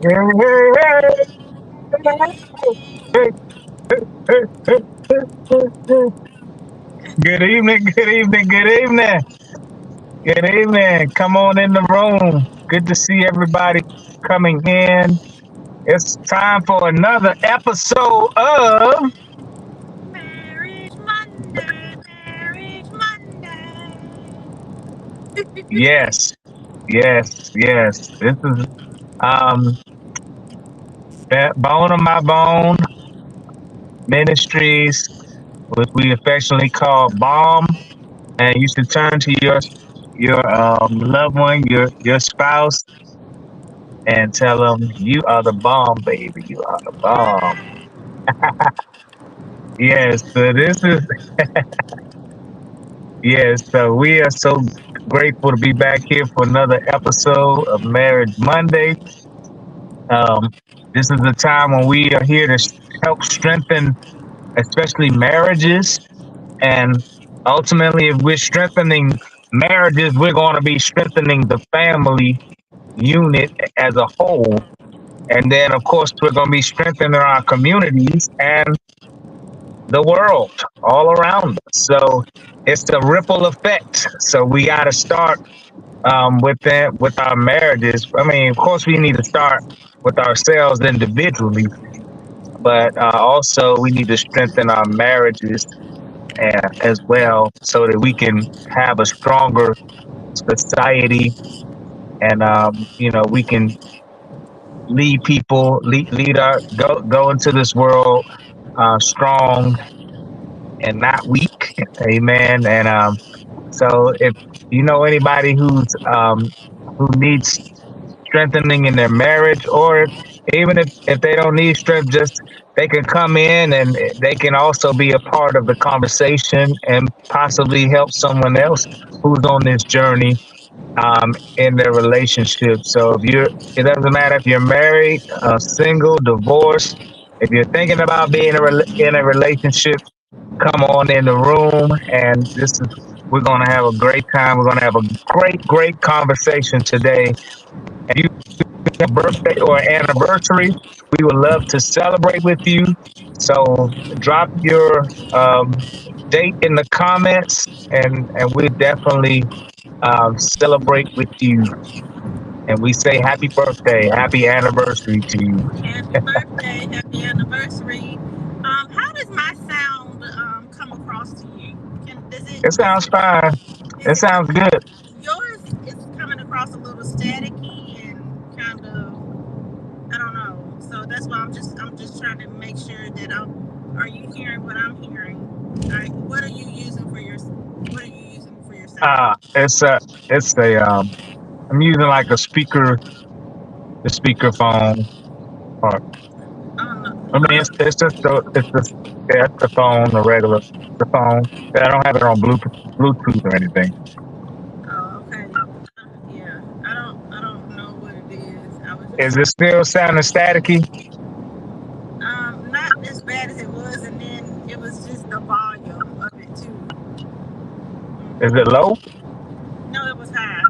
Hey, hey, hey, hey, hey, hey, hey. Good evening, good evening, good evening, good evening. Come on in the room. Good to see everybody coming in. It's time for another episode of Marriage Monday, Marriage Monday. Yes, yes, yes. This is um Bone of My Bone Ministries, which we affectionately call BOMB. And you should turn to your loved one, your spouse, and tell them you are the bomb, baby. You are the bomb. Yes, so this is yes. So we are so grateful to be back here for another episode of Marriage Monday. Um, this is the time when we are here to help strengthen, especially marriages, and ultimately, if we're strengthening marriages, we're going to be strengthening the family unit as a whole. And then, of course, we're going to be strengthening our communities and the world all around us. So it's the ripple effect. So we got to start with that, with our marriages. I mean, of course, we need to start with ourselves individually, but also we need to strengthen our marriages as well, so that we can have a stronger society, and we can lead people, lead our go into this world strong and not weak. Amen. And so if you know anybody who needs strengthening in their marriage, or even if they don't need strength, just they can come in and they can also be a part of the conversation and possibly help someone else who's on this journey in their relationship. So it doesn't matter if you're married, single, divorced. If you're thinking about being in a relationship, come on in the room, and we're going to have a great time. We're going to have a great conversation today. And you have a birthday or anniversary, we would love to celebrate with you. So drop your date in the comments, and we definitely celebrate with you. And we say happy birthday, happy anniversary to you. Happy birthday, happy anniversary. How does my sound come across to you? It sounds fine. Is It it sounds coming? good. Yours is coming across a little staticky and kind of, I don't know. So that's why I'm just trying to make sure that are you hearing what I'm hearing? All right, what are you using for your sound? It's a I'm using like the speaker phone part. I mean, Oh, yeah, it's the phone, the phone. I don't have it on Bluetooth or anything. oh, okay. Yeah, I don't know what it is. I was just Is trying it to still sounding staticky? not as bad as it was, and then it was just the volume of it too. Is it low? No, it was high.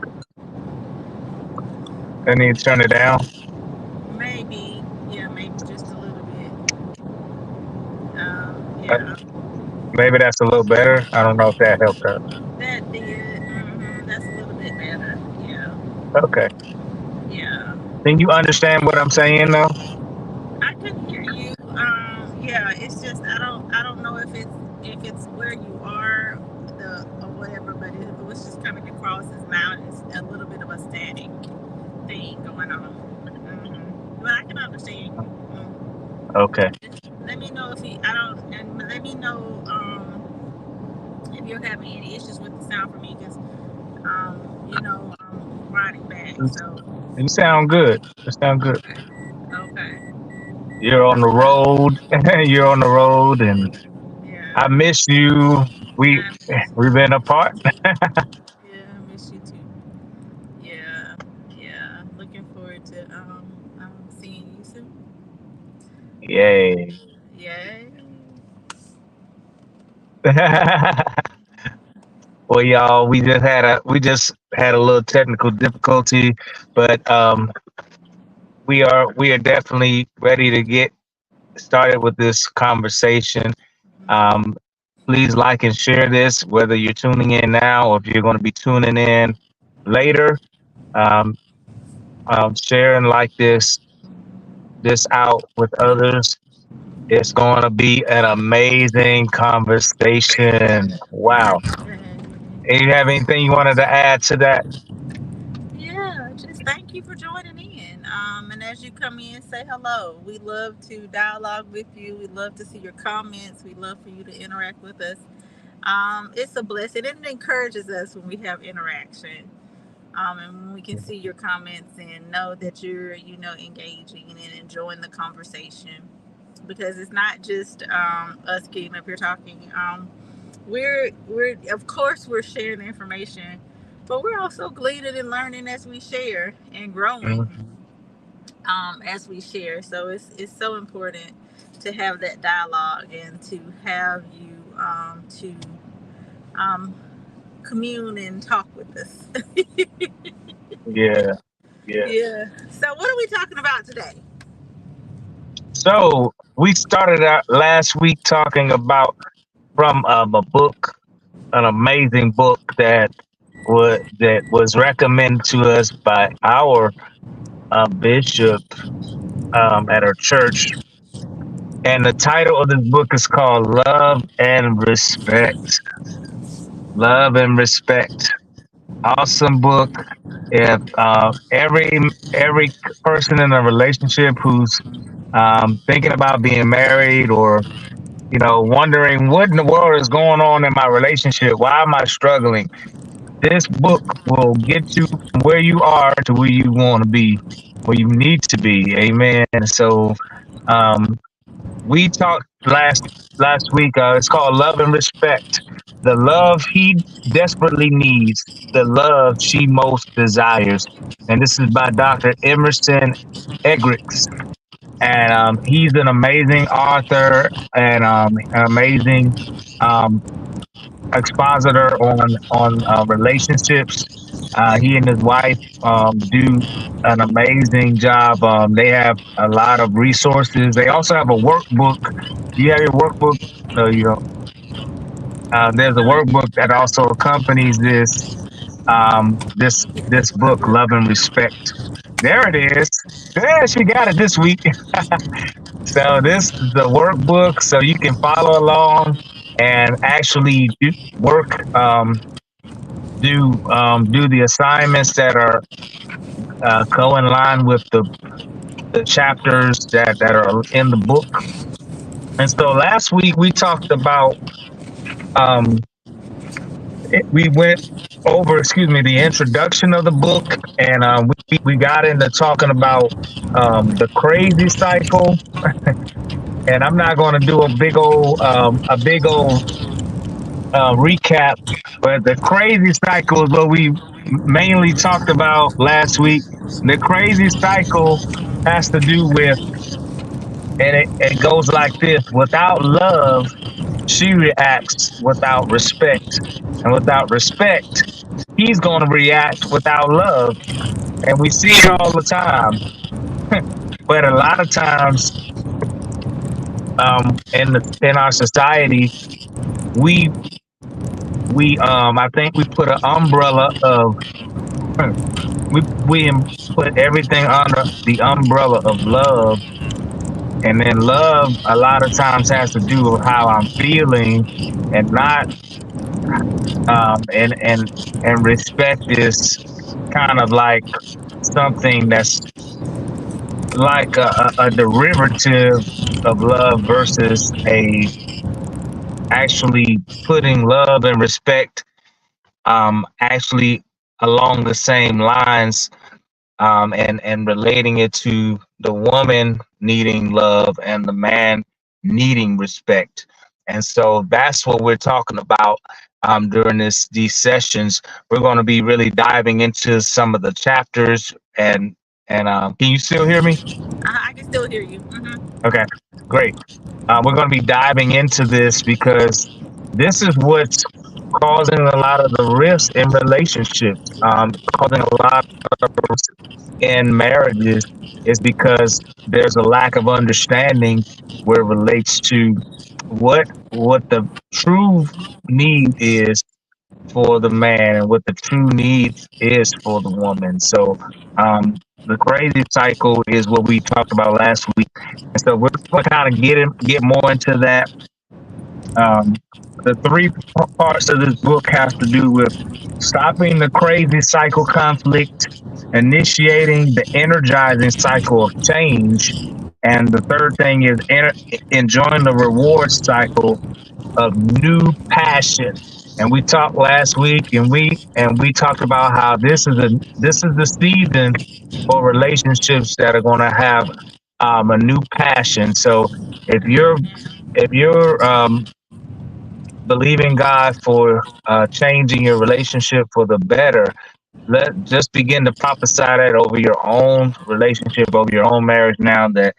I need to turn it down. Maybe, yeah, maybe just a little bit. Uh, Yeah, Maybe that's a little better. I don't know if that helped her. that did. That's a little bit better. Yeah, Okay. yeah. Can you understand what I'm saying though? I could hear you. Yeah, it's just I don't know if it's where you are the or whatever, but it was just coming across as loud as a little bit of a static thing going on. But I can understand you. Okay. Let me know if you I don't and let me know if you're having any issues with the sound for me because I'm riding back. So You sound good. You sound good. okay, okay, You're on the road. You're on the road, and yeah, I miss you. We I miss we've been apart. yeah, I miss you too. Yeah, yeah. Looking forward to seeing you soon. Yay. Yay. Well, y'all, we just had a little technical difficulty, but we are definitely ready to get started with this conversation. Um, Please like and share this, whether you're tuning in now or if you're going to be tuning in later. Um, Share and like this out with others. It's going to be an amazing conversation. Wow. And you have anything you wanted to add to that? Yeah, just thank you for joining in. And as you come in, say hello. We love to dialogue with you. We love to see your comments. We love for you to interact with us. It's a blessing. It encourages us when we have interaction. And when we can see your comments and know that you're, engaging and enjoying the conversation, because it's not just us getting up here talking. We're of course we're sharing information, but we're also gleaning and learning as we share and growing Mhm. as we share. So it's so important to have that dialogue and to have you to um, commune and talk with us. Yeah. Yeah. So what are we talking about today? So we started out last week talking about from a book, an amazing book that was recommended to us by our bishop at our church. And the title of this book is called Love and Respect. Love and Respect. Awesome book. If every person in a relationship who's thinking about being married, or wondering what in the world is going on in my relationship, why am I struggling? This book will get you from where you are to where you want to be, where you need to be. Amen. So, um, we talked last week. It's called Love and Respect. The love he desperately needs, the love she most desires. And this is by Dr. Emerson Eggerichs. And he's an amazing author and an amazing um, expositor on relationships. He and his wife do an amazing job. They have a lot of resources. They also have a workbook. Do you have your workbook? No, you don't. There's a workbook that also accompanies this book, Love and Respect. There it is. Yeah, she got it this week. So this is the workbook, so you can follow along and actually work, do the assignments that are go in line with the chapters that are in the book. And so last week we talked about um, we went over, the introduction of the book, and we got into talking about the crazy cycle. And I'm not going to do a big old recap, but the crazy cycle is what we mainly talked about last week. The crazy cycle has to do with, and it goes like this: without love, she reacts without respect, and without respect, he's going to react without love. And we see it all the time. But a lot of times, in our society, we I think we put an umbrella of we put everything under the umbrella of love, and then love a lot of times has to do with how I'm feeling, and not um and and and respect is kind of like something that's like a derivative of love versus a actually putting love and respect actually along the same lines, and relating it to the woman needing love and the man needing respect. And so that's what we're talking about during these sessions. We're going to be really diving into some of the chapters, and can you still hear me? I can still hear you. Mm-hmm. Okay, great. We're going to be diving into this because this is what's causing a lot of the risks in relationships, causing a lot of risks in marriages is because there's a lack of understanding where it relates to what the true need is for the man and what the true need is for the woman. So the crazy cycle is what we talked about last week, and so we're going to kind of get more into that. Um, the three parts of this book has to do with stopping the crazy cycle conflict, initiating the energizing cycle of change, and the third thing is enjoying the reward cycle of new passion. And we talked last week, and we talked about how this is the season for relationships that are going to have a new passion. So if you're if you're believing God for changing your relationship for the better, let just begin to prophesy that over your own relationship, over your own marriage now that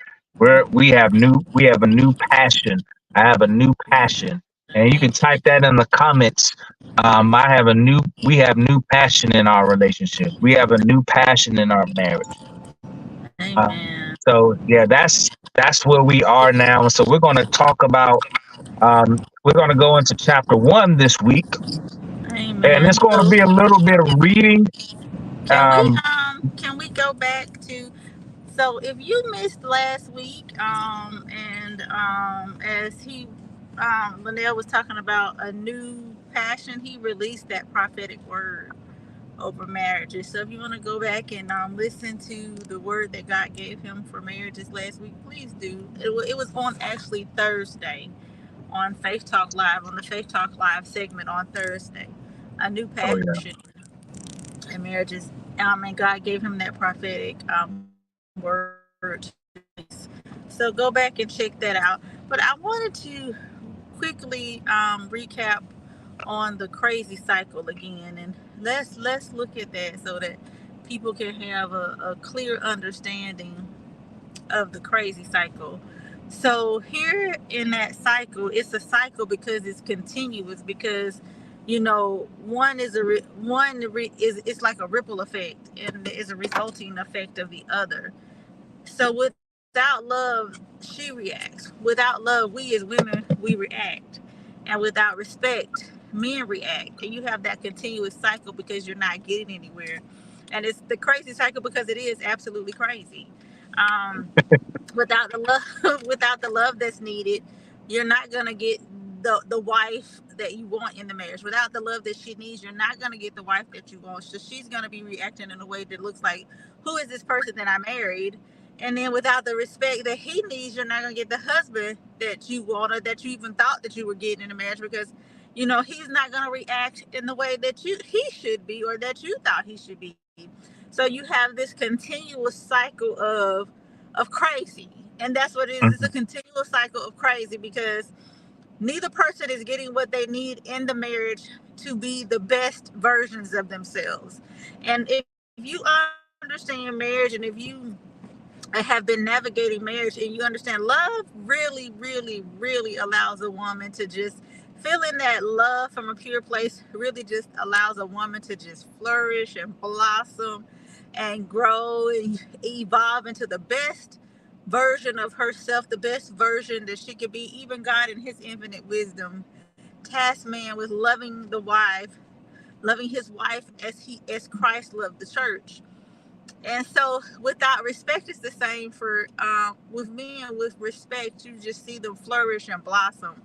we have a new passion. I have a new passion. And you can type that in the comments. We have new passion in our relationship. We have a new passion in our marriage. Amen. So yeah, that's where we are now. So we're going to talk about we're going to go into chapter 1 this week, and Amen. it's going to So be a little bit of reading. Um, can we go back to, so if you missed last week, and as he Lennell was talking about a new passion, he released that prophetic word over marriages. So if you want to go back and listen to the word that God gave him for marriages last week, please do. It was on actually Thursday on Faith Talk Live, on the Faith Talk Live segment on Thursday. A new oh yeah, passion in marriages. And God gave him that prophetic word. So go back and check that out. But I wanted to quickly recap on the crazy cycle again, and let's look at that so that people can have a clear understanding of the crazy cycle. So here in that cycle, it's a cycle because it's continuous. Because one is is it's like a ripple effect, and is a resulting effect of the other. So without love, she reacts. Without love, we as women, we react. And without respect, men react. And you have that continuous cycle because you're not getting anywhere. And it's the crazy cycle because it is absolutely crazy. Um, Without the love, without the love that's needed, you're not gonna get the wife that you want in the marriage. Without the love that she needs, you're not gonna get the wife that you want. So she's gonna be reacting in a way that looks like, who is this person that I married? And then without the respect that he needs, you're not gonna get the husband that you want, or that you even thought that you were getting in a marriage, because he's not gonna react in the way that he should be, or that you thought he should be. So you have this continuous cycle of crazy. And that's what it is. It's a mhm, continual cycle of crazy, because neither person is getting what they need in the marriage to be the best versions of themselves. And if you understand marriage, and if you have been navigating marriage, and you understand, love really, really, really allows a woman to just feeling that love from a pure place, really just allows a woman to just flourish and blossom and grow and evolve into the best version of herself, the best version that she could be. Even God in his infinite wisdom tasked man with loving his wife as Christ loved the church. And so without respect, it's the same for with men. With respect, you just see them flourish and blossom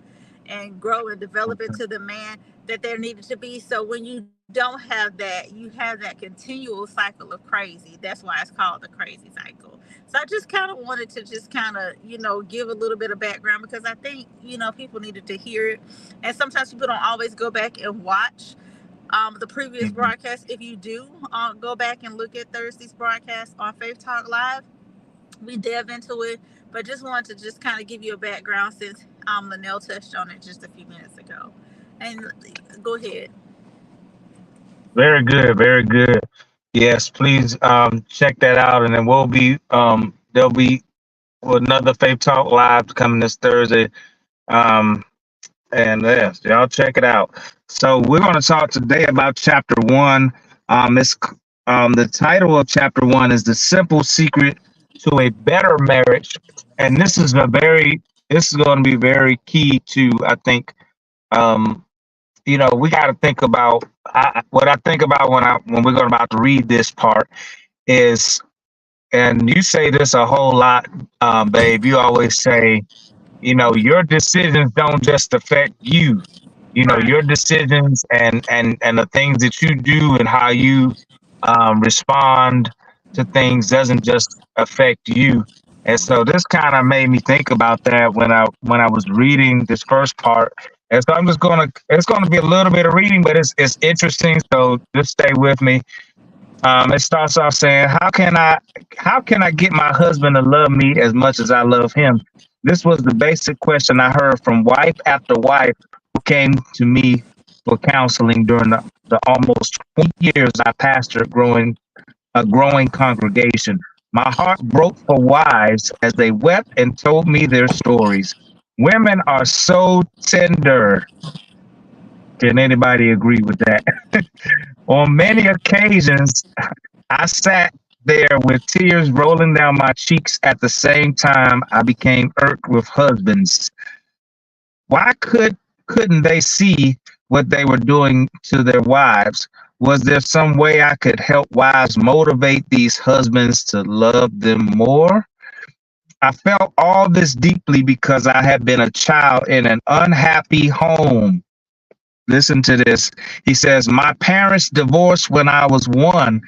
and grow and develop mhm. into the man that they're needed to be. So when you don't have that, you have that continual cycle of crazy. That's why it's called the crazy cycle. So I just kind of wanted to just kind of give a little bit of background, because I think people needed to hear it. And sometimes people don't always go back and watch the previous Mhm. broadcast. If you do go back and look at Thursday's broadcast on Faith Talk Live, we delve into it. But just wanted to just kind of give you a background, since Lennell touched on it just a few minutes ago. And go ahead. Very good, very good. Yes, please check that out, and then there'll be another Faith Talk Live coming this Thursday. Um, and yes, y'all check it out. So we're going to talk today about chapter one. It's the title of chapter one is "The Simple Secret to a Better Marriage," and this is going to be very key to, I think. Um, we got to think about what I think about when we're going about to read this part is, and you say this a whole lot, babe. You always say, your decisions don't just affect you. Right. Your decisions and the things that you do and how you respond to things doesn't just affect you. And so this kind of made me think about that when I was reading this first part. And so it's gonna be a little bit of reading, but it's interesting. So just stay with me. It starts off saying, how can I get my husband to love me as much as I love him? This was the basic question I heard from wife after wife who came to me for counseling during the almost 20 years I pastored a growing congregation. My heart broke for wives as they wept and told me their stories. Women are so tender. Can anybody agree with that? On many occasions, I sat there with tears rolling down my cheeks at the same time I became irked with husbands. Why couldn't they see what they were doing to their wives? Was there some way I could help wives motivate these husbands to love them more? I felt all this deeply because I had been a child in an unhappy home. Listen to this. He says, my parents divorced when I was one.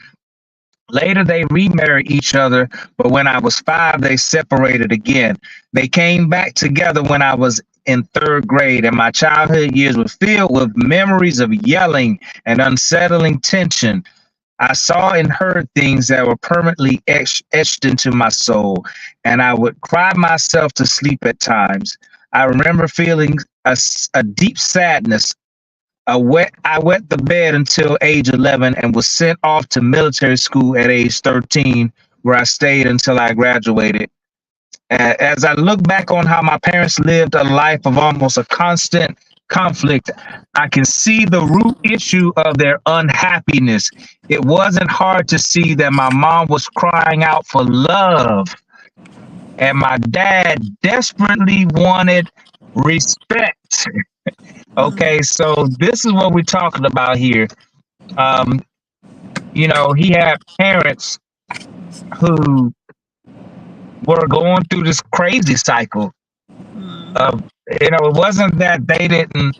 Later, they remarried each other, but when I was 5, they separated again. They came back together when I was in 3rd grade, and my childhood years were filled with memories of yelling and unsettling tension. I saw and heard things that were permanently etched into my soul, and I would cry myself to sleep at times. I remember feeling a deep sadness. I wet the bed until age 11 and was sent off to military school at age 13, where I stayed until I graduated. As I look back on how my parents lived a life of almost a constant conflict, I can see the root issue of their unhappiness. It wasn't hard to see that my mom was crying out for love, and my dad desperately wanted respect. Okay, so this is what we're talking about here. Um, he had parents who were going through this crazy cycle of, it wasn't that they didn't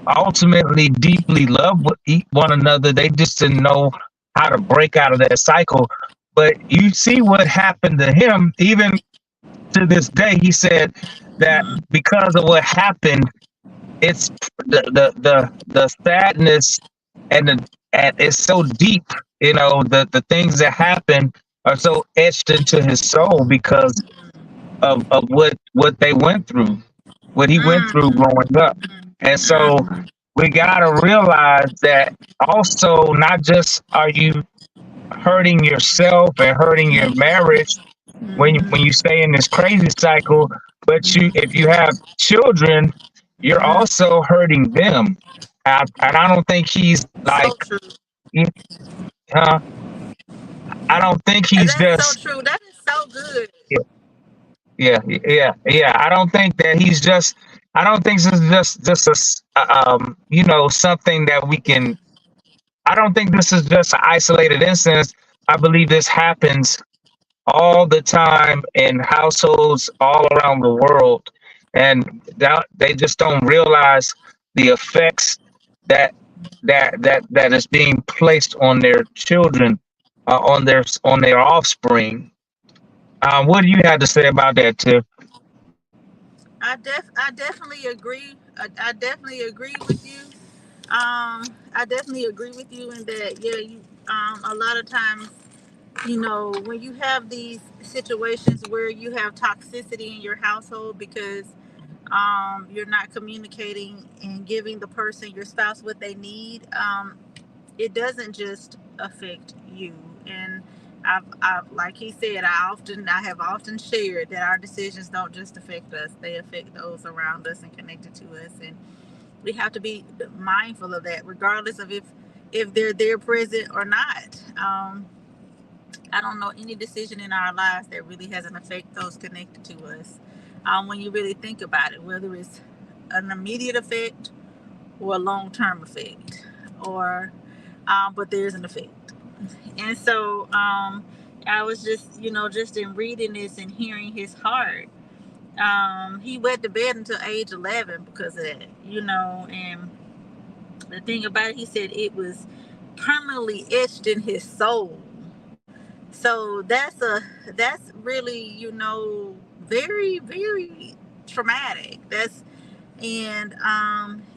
ultimately deeply love one another. They just didn't know how to break out of that cycle. But you see what happened to him, even to this day. He said that because of what happened, it's the sadness and it's so deep. The things that happen are so etched into his soul because of what they went through, what he went through growing up. And so we gotta realize that also not just are you hurting yourself and hurting your marriage when you stay in this crazy cycle, but if you have children, you're also hurting them. And I don't think he's like, So true. uh, I don't think And he's that's so just, true. That is so good. yeah. I don't think that he's just. I don't think this is just something that we can. I don't think this is just an isolated instance. I believe this happens all the time in households all around the world, and they just don't realize the effects that that is being placed on their children, on their offspring. What do you have to say about that, Tiff? I definitely agree. I definitely agree with you. I definitely agree with you in that. Yeah, you. A lot of times, when you have these situations where you have toxicity in your household because you're not communicating and giving the person, your spouse, what they need. It doesn't just affect you. And like he said, I have often shared that our decisions don't just affect us; they affect those around us and connected to us. And We have to be mindful of that, regardless of if they're there present or not. I don't know any decision in our lives that really has an effect those connected to us. When you really think about it, whether it's an immediate effect or a long term effect, or but there's an effect. And so I was just, just in reading this and hearing his heart. He went to bed until age 11 because of that, and the thing about it, he said it was permanently etched in his soul. So that's really, very, very traumatic. That's and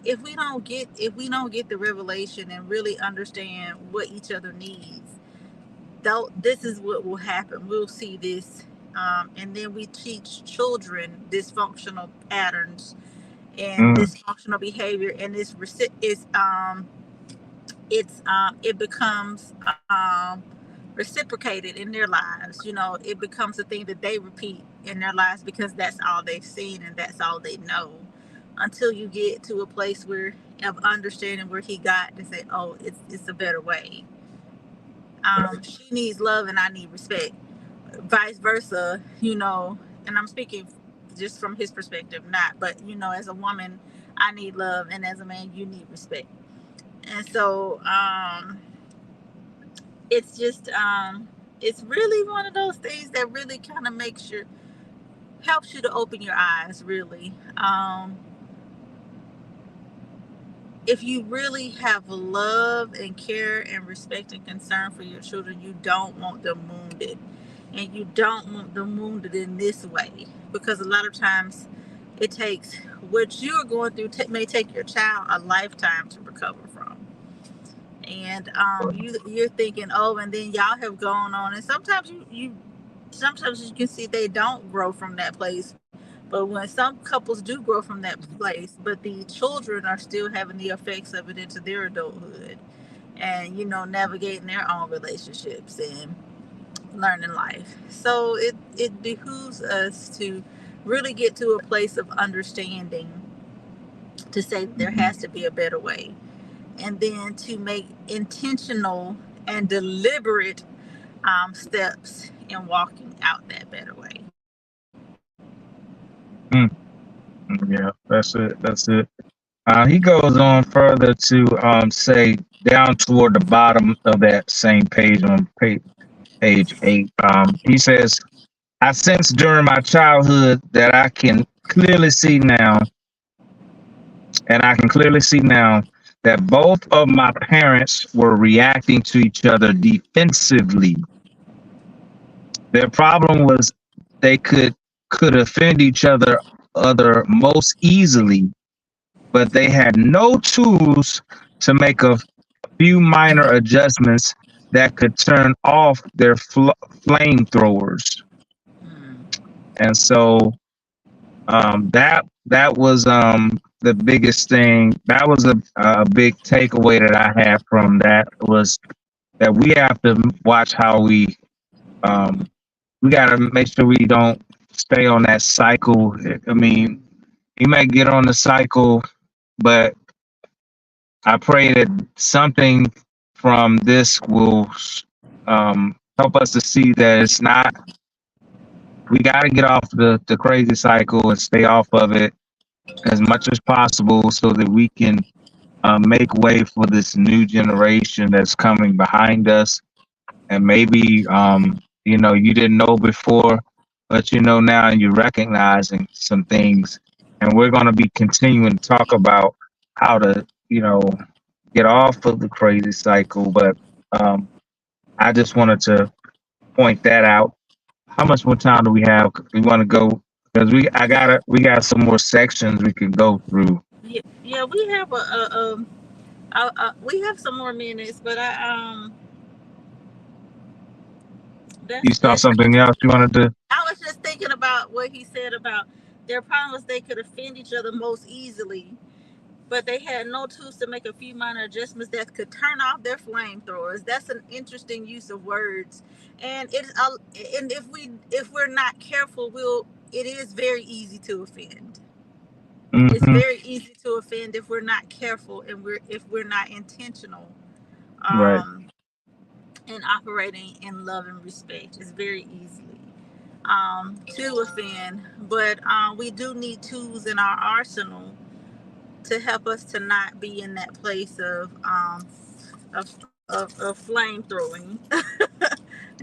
if we don't get the revelation and really understand what each other needs, though, this is what will happen. We'll see this, and then we teach children dysfunctional patterns and Mm, dysfunctional behavior, and it becomes reciprocated in their lives. It becomes a thing that they repeat in their lives because that's all they've seen and that's all they know. Until you get to a place where of understanding where he got to say, "Oh, it's a better way." She needs love and I need respect. Vice versa, And I'm speaking just from his perspective, not, but as a woman, I need love, and as a man, you need respect. And so it's just it's really one of those things that really kind of helps you to open your eyes, really. If you really have love and care and respect and concern for your children, you don't want them wounded, and you don't want them wounded in this way, because a lot of times it takes what you're going through may take your child a lifetime to recover from. And you're thinking, oh, and then y'all have gone on, and sometimes you can see they don't grow from that place. But when some couples do grow from that place, but the children are still having the effects of it into their adulthood, and navigating their own relationships and learning life. So it behooves us to really get to a place of understanding, to say that there has to be a better way, and then to make intentional and deliberate steps in walking out that better way. mm, yeah, that's it. That's it. He goes on further to say down toward the bottom of that same page on page 8. He says, I sensed during my childhood that I can clearly see now that both of my parents were reacting to each other defensively. Their problem was they could offend each other most easily, but they had no tools to make a few minor adjustments that could turn off their flamethrowers. Mm. And so that was the biggest thing. That was a big takeaway that I had from that, was that we have to watch how um, we got to make sure we don't stay on that cycle. I mean, you may get on the cycle, but I pray that something from this will help us to see that it's not. We got to get off the crazy cycle and stay off of it as much as possible, so that we can make way for this new generation that's coming behind us. And maybe you didn't know before, but you know now, and you're recognizing some things. And we're going to be continuing to talk about how to get off of the crazy cycle. But um, I just wanted to point that out. How much more time do we have? We want to go, because we got some more sections we can go through. Yeah, we have we have some more minutes, but You saw that's something else you wanted to? I was just thinking about what he said about their problem was they could offend each other most easily, but they had no tools to make a few minor adjustments that could turn off their flamethrowers. That's an interesting use of words, and and if we're not careful, it is very easy to offend. It's Mm-hmm. very easy to offend if we're not careful and if we're not intentional, Right. um, in operating in love and respect. It's very easily to offend, but we do need tools in our arsenal to help us to not be in that place of flame throwing,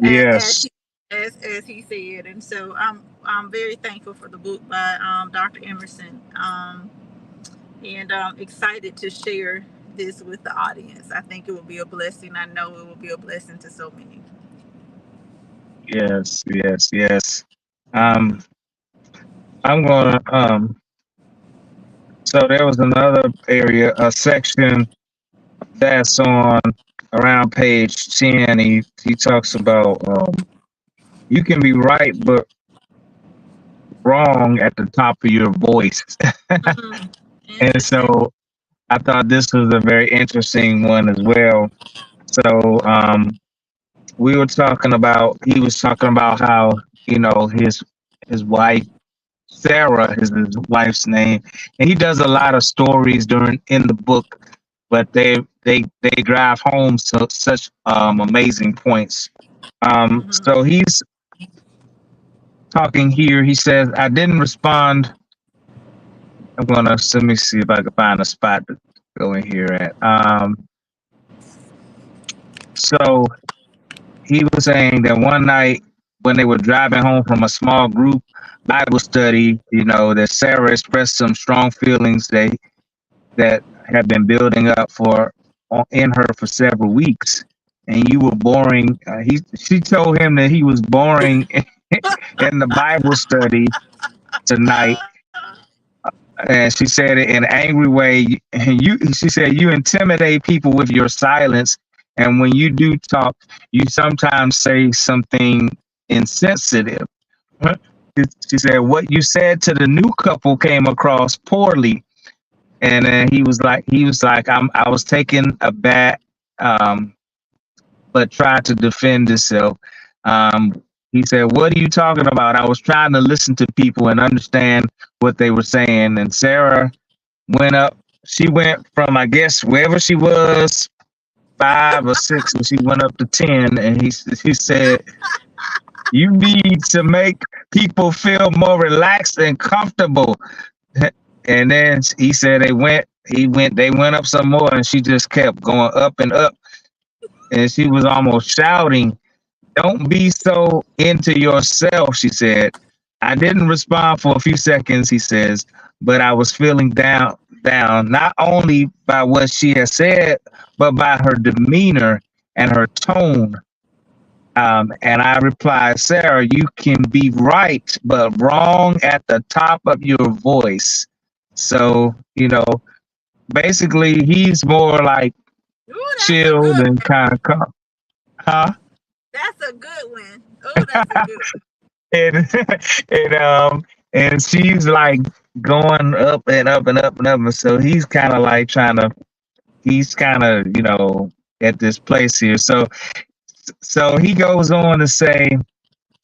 as Yes. as he said. And so I'm very thankful for the book by Dr. Emerson, and excited to share this with the audience. I think it will be a blessing. I know it will be a blessing to so many. Yes. Yes. Yes. Um, I'm gonna. So there was another area, a section that's on around page 10. He talks about you can be right but wrong at the top of your voice. Mm-hmm. And Interesting. so I thought this was a very interesting one as well. So we were talking about he was talking about how, his wife Sarah is his wife's name, and he does a lot of stories during in the book, but they drive home such amazing points. Mm-hmm. So he's talking here. He says, "I didn't respond." Let me see if I can find a spot to go in here at. So he was saying that one night when they were driving home from a small group Bible study, that Sarah expressed some strong feelings that had been building up in her for several weeks. And you were boring. She told him that he was boring in the Bible study tonight, and she said it in an angry way. And she said, you intimidate people with your silence, and when you do talk, you sometimes say something insensitive. She said, what you said to the new couple came across poorly. And then he was like, I was taken aback, but tried to defend himself. He said, what are you talking about? I was trying to listen to people and understand what they were saying. And Sarah went up. She went from, I guess, wherever she was, 5 or 6, and she went up to 10. And he said, you need to make people feel more relaxed and comfortable. And then he said they went up some more, and she just kept going up and up. And she was almost shouting, don't be so into yourself, she said. I didn't respond for a few seconds, he says, but I was feeling down, not only by what she had said, but by her demeanor and her tone. And I replied, Sarah, you can be right, but wrong at the top of your voice. So, basically, he's more like Ooh, that's a chilled good and one. kind of calm. Huh? That's a good one. Oh, that's a good and and and she's like going up and up and up and up, and so he's kind of like he's kind of at this place here. So he goes on to say,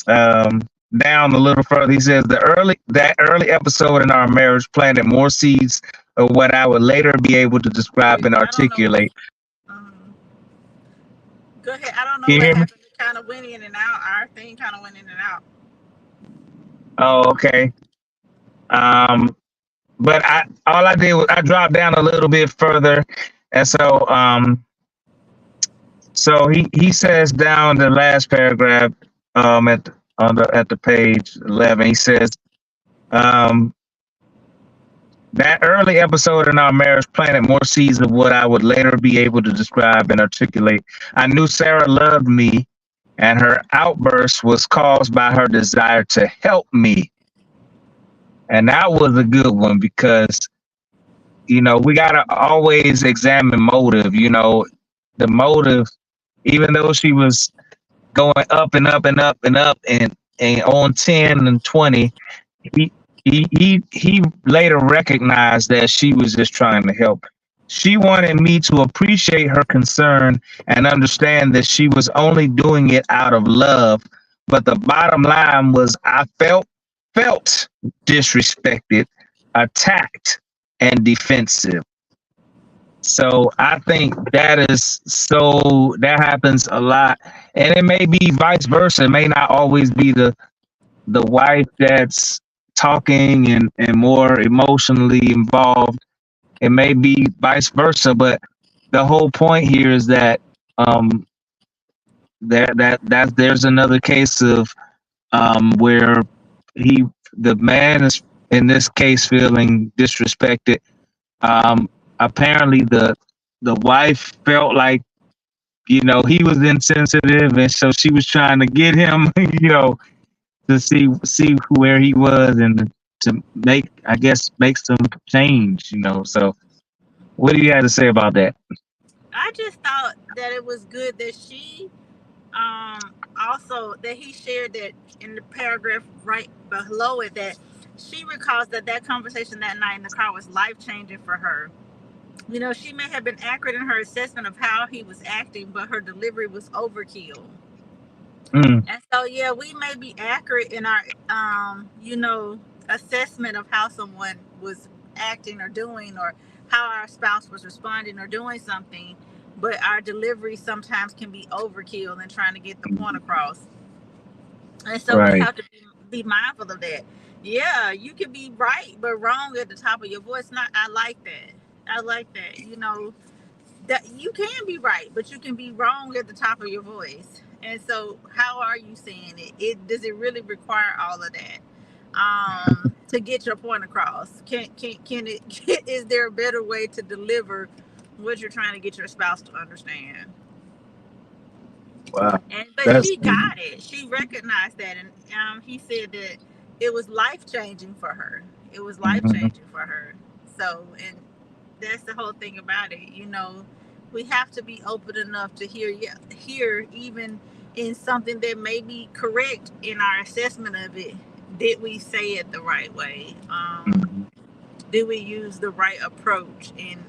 um down a little further, he says that early episode in our marriage planted more seeds of what I would later be able to one. describe and I don't know what's. articulate. Um, Go ahead. I don't know Can you what hear me? happened. It kind of went in and out. Our thing kind of went in and out. Oh, okay. um but all I did was I dropped down a little bit further, and so he says down the last paragraph, at the page 11, he says, um, that early episode in our marriage planted more seeds of what I would later be able to describe and articulate. I knew Sarah loved me, and her outburst was caused by her desire to help me. And that was a good one because, we got to always examine motive, the motive, even though she was going up and up and up and up and on 10 and 20, he he later recognized that she was just trying to help. She wanted me to appreciate her concern and understand that she was only doing it out of love. But the bottom line was I felt disrespected. attacked and defensive. So I think that happens a lot, and it may be vice versa. It may not always be the wife that's talking and more emotionally involved. It may be vice versa, but the whole point here is that um that there's another case of where he the man is in this case feeling disrespected. Apparently the wife felt like, he was insensitive, and so she was trying to get him, to see where he was, and to make some change. So what do you have to say about that? I just thought that it was good that she also that he shared that in the paragraph right below it, that she recalls that that conversation that night in the car was life changing for her. She may have been accurate in her assessment of how he was acting, but her delivery was overkill. Mm, And so, yeah, we may be accurate in our, assessment of how someone was acting or doing, or how our spouse was responding or doing something, but our delivery sometimes can be overkill in trying to get the point across. And so we right. have to be mindful of that. Yeah, you can be right but wrong at the top of your voice. Not, I like that. I like that. That you can be right, but you can be wrong at the top of your voice. And so, how are you saying it? Does it really require all of that to get your point across? Can it? Is there a better way to deliver what you're trying to get your spouse to understand? Wow. But That's she got it. She recognized that, and he said that it was life changing for her. It was life mhm, changing for her. So, and that's the whole thing about it. We have to be open enough to hear even in something that may be correct in our assessment of it. Did we say it the right way? mhm. Did we use the right approach in,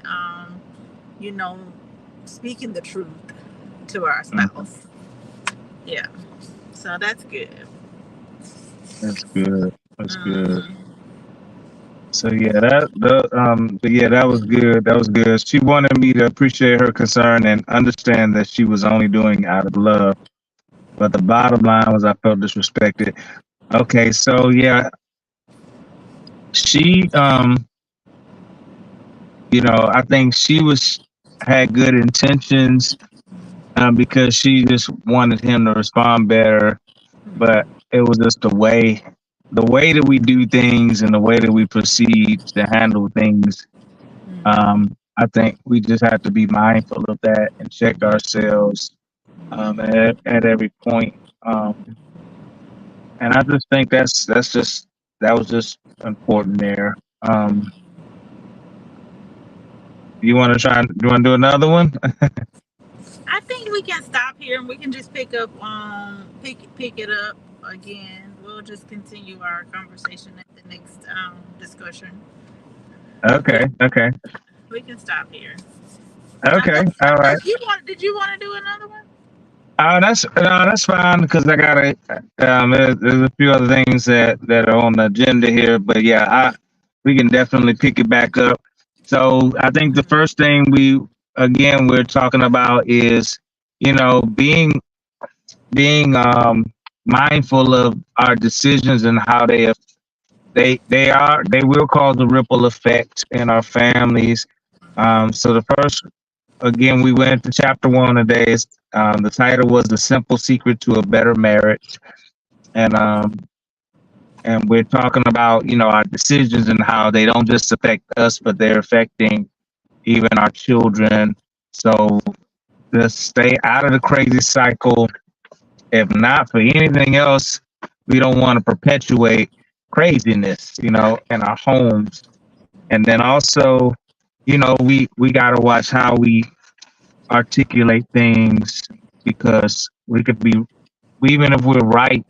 you know, speaking the truth to our Mhm. spouse? Yeah. So that's good. That's good. That's good. Mm-hmm. So yeah, that was good. That was good. She wanted me to appreciate her concern and understand that she was only doing it out of love. But the bottom line was I felt disrespected. Okay, so yeah, she I think she was had good intentions, because she just wanted him to respond better, but it was just the way that we do things and the way that we proceed to handle things. I think we just have to be mindful of that and check ourselves, at every point. And I just think that was just important there. You want to do another one? I think we can stop here and we can just pick it up again. We'll just continue our conversation at the next discussion. Okay, Yeah, okay, we can stop here. okay. All right. Unless you want, did you want to do another one? That's fine because I gotta. There's a few other things that are on the agenda here, but yeah, we can definitely pick it back up. So I think the first thing we're talking about is, being mindful of our decisions and how they will cause a ripple effect in our families. So the first, again, we went to chapter one today. The title was "The Simple Secret to a Better Marriage," and we're talking about our decisions and how they don't just affect us, but they're affecting even our children. So just stay out of the crazy cycle. If not for anything else, we don't want to perpetuate craziness, in our homes. And then also, we got to watch how we articulate things, because we could be, even if we're right,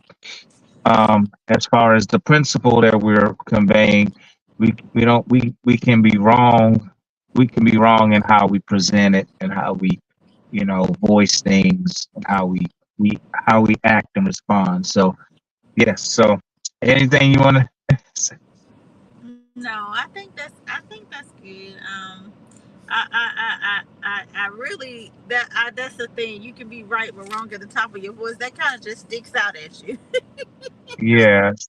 as far as the principle that we're conveying, we don't we can be wrong. We can be wrong in how we present it and how we, voice things, and how we act and respond. So yes. So anything you want to say? No, I think that's good. I really that's the thing. You can be right but wrong at the top of your voice. That kind of just sticks out at you. Yes,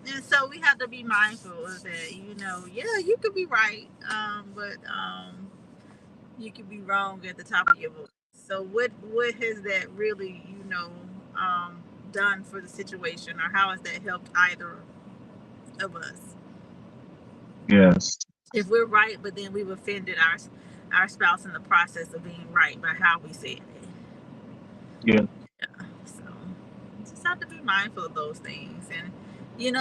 And so we have to be mindful of that. You know, yeah, you could be right, but you could be wrong at the top of your voice. So what has that really, done for the situation, or how has that helped either of us? yes, If we're right, but then we've offended our spouse in the process of being right by how we said it. yes, Yeah. So just have to be mindful of those things. And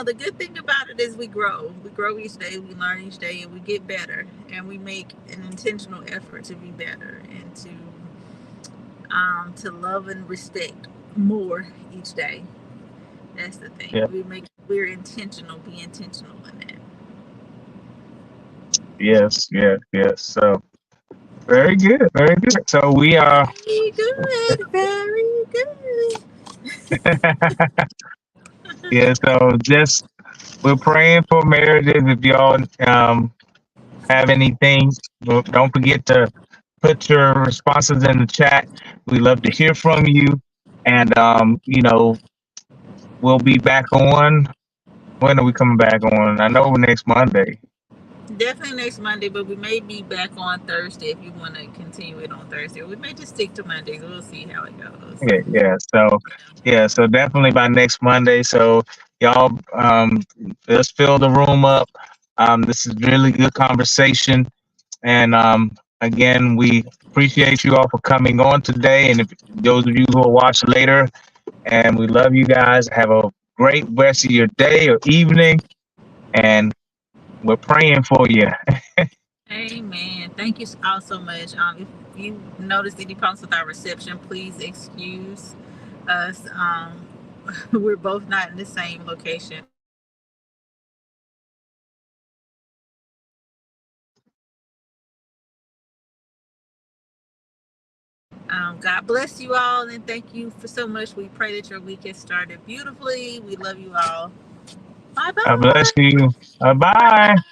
the good thing about it is we grow. We grow each day, we learn each day, and we get better. And we make an intentional effort to be better and to love and respect more each day. That's the thing. yeah, We're intentional. Be intentional in that. yes, yes, yes. So very good, very good. So we are. Very good. Very good. Yeah, so just we're praying for marriages. If y'all have anything, don't forget to put your responses in the chat. We love to hear from you, and we'll be back on. When are we coming back on? I know next Monday. Definitely next Monday, but we may be back on Thursday if you want to continue it on Thursday. We may just stick to Mondays. We'll see how it goes. Yeah, yeah. So yeah, so definitely by next Monday. So y'all, let's fill the room up. This is really good conversation. And again, we appreciate you all for coming on today. And if those of you who will watch later, and we love you guys. Have a great rest of your day or evening. And we're praying for you. Amen. Thank you all so much. If you notice any problems with our reception, please excuse us. We're both not in the same location. God bless you all and thank you for so much. We pray that your week has started beautifully. We love you all. Bye God bless bye. you. Bye Bye bye. bye.